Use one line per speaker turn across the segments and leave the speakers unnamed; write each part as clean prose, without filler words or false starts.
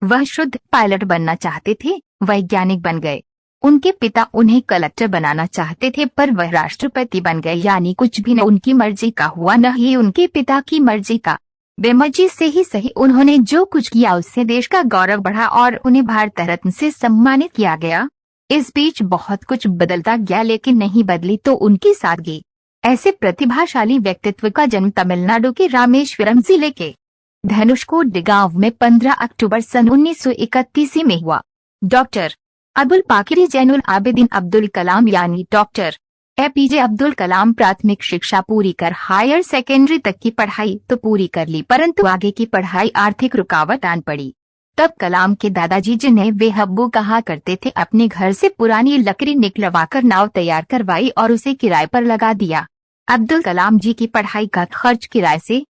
वह शुद्ध पायलट बनना चाहते थे, वैज्ञानिक बन गए। उनके पिता उन्हें कलेक्टर बनाना चाहते थे पर वह राष्ट्रपति बन गए, यानी कुछ भी न उनकी मर्जी का हुआ न ही उनके पिता की मर्जी का। बेमर्जी से ही सही, उन्होंने जो कुछ किया उससे देश का गौरव बढ़ा और उन्हें भारत रत्न से सम्मानित किया गया। इस बीच बहुत कुछ बदलता गया लेकिन नहीं बदली तो उनकी सादगी। ऐसे प्रतिभाशाली व्यक्तित्व का जन्म तमिलनाडु के रामेश्वरम जिले के धनुषकोडी गांव में 15 अक्टूबर सन 1931 में हुआ। डॉक्टर अबुल पाकिर जैनुल आबिदीन अब्दुल कलाम यानी डॉक्टर एपीजे अब्दुल कलाम प्राथमिक शिक्षा पूरी कर हायर सेकेंडरी तक की पढ़ाई तो पूरी कर ली, परंतु आगे की पढ़ाई आर्थिक रुकावट आन पड़ी। तब कलाम के दादाजी, जिन्हें वे हब्बू कहा करते थे, अपने घर से पुरानी लकड़ी निकलवाकर नाव तैयार करवाई और उसे किराए पर लगा दिया। अब्दुल कलाम जी की पढ़ाई का खर्च किराए से,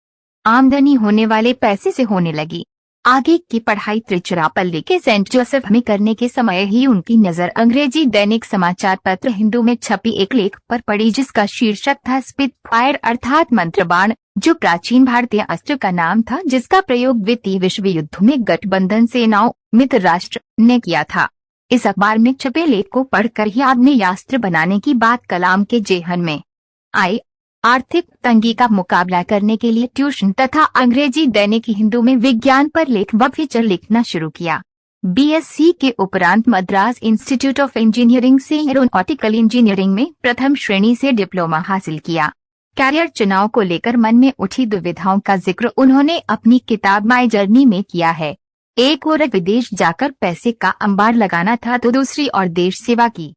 आमदनी होने वाले पैसे से होने लगी। आगे की पढ़ाई त्रिचुरापल्ली के सेंट जोसेफ में करने के समय ही उनकी नजर अंग्रेजी दैनिक समाचार पत्र हिंदू में छपी एक लेख पर पड़ी जिसका शीर्षक था स्पिटफायर अर्थात मंत्रबाण, जो प्राचीन भारतीय अस्त्र का नाम था जिसका प्रयोग द्वितीय विश्व युद्ध में गठबंधन सेनाओं मित्र राष्ट्र ने किया था। इस अखबार में छपे लेख को पढ़कर ही आग्नेय अस्त्र बनाने की बात कलाम के जेहन में आई। आर्थिक तंगी का मुकाबला करने के लिए ट्यूशन तथा अंग्रेजी दैनिक हिंदू में विज्ञान पर लेख व फीचर लिखना शुरू किया। बीएससी के उपरांत मद्रास इंस्टीट्यूट ऑफ इंजीनियरिंग से एरोनॉटिकल इंजीनियरिंग में प्रथम श्रेणी से डिप्लोमा हासिल किया। कैरियर चुनाव को लेकर मन में उठी दुविधाओं का जिक्र उन्होंने अपनी किताब माई जर्नी में किया है। एक ओर विदेश जाकर पैसे का अंबार लगाना था तो दूसरी ओर देश सेवा की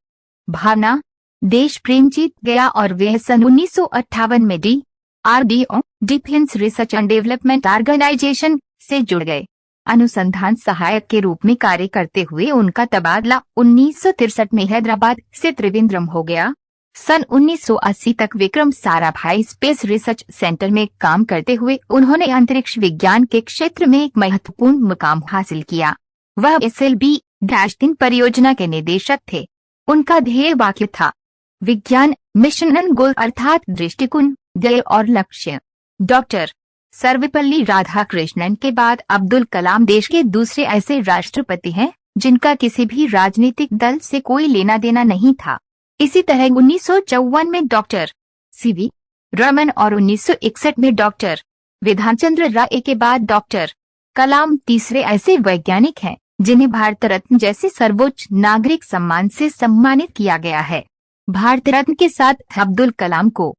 भावना, देश प्रेम जीत गया और वे सन 1958 में DRDO defence research and development organisation से जुड़ गए। अनुसंधान सहायक के रूप में कार्य करते हुए उनका तबादला 1963 में हैदराबाद से त्रिवेंद्रम हो गया। सन 1980 तक Vikram Sarabhai space research centre में काम करते हुए उन्होंने अंतरिक्ष विज्ञान के क्षेत्र में एक महत्वपूर्ण मुकाम हासिल किया। वह SLB-3 परियोजना के निदेशक थे। उनका ध्येय वाक्य था विज्ञान मिशन एंड गोल अर्थात दृष्टिकोण, ध्येय और लक्ष्य। डॉक्टर सर्वपल्ली राधाकृष्णन के बाद अब्दुल कलाम देश के दूसरे ऐसे राष्ट्रपति हैं जिनका किसी भी राजनीतिक दल से कोई लेना देना नहीं था। इसी तरह 1954 में डॉक्टर CV रमन और 1961 में डॉक्टर विधानचंद्र राय के बाद डॉक्टर कलाम तीसरे ऐसे वैज्ञानिक हैं जिन्हें भारत रत्न जैसे सर्वोच्च नागरिक सम्मान से सम्मानित किया गया है। भारत रत्न के साथ अब्दुल कलाम को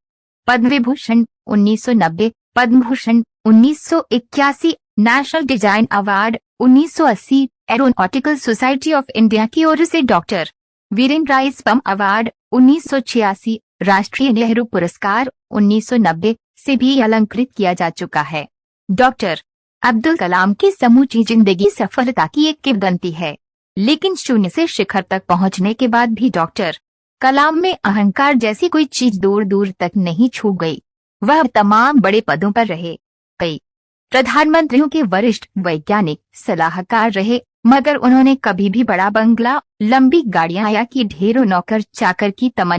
Padma Vibhushan 1990, Padma Bhushan 1981, national design award 1980, aeronautical society of India की ओर से डॉक्टर वीरेंद्र राय स्पम अवार्ड 1986, राष्ट्रीय नेहरू पुरस्कार 1990 से भी अलंकृत किया जा चुका है। डॉक्टर अब्दुल कलाम की समूची जिंदगी सफलता की एक किंवदंती है, लेकिन शून्य से शिखर तक पहुंचने के बाद भी डॉक्टर कलाम में अहंकार जैसी कोई चीज दूर दूर तक नहीं छू गई। वह तमाम बड़े पदों पर रहे, कई प्रधानमंत्रियों के वरिष्ठ वैज्ञानिक सलाहकार रहे, मगर उन्होंने कभी भी बड़ा बंगला, लंबी गाड़ियां या कि ढेरों नौकर चाकर की तमन्ना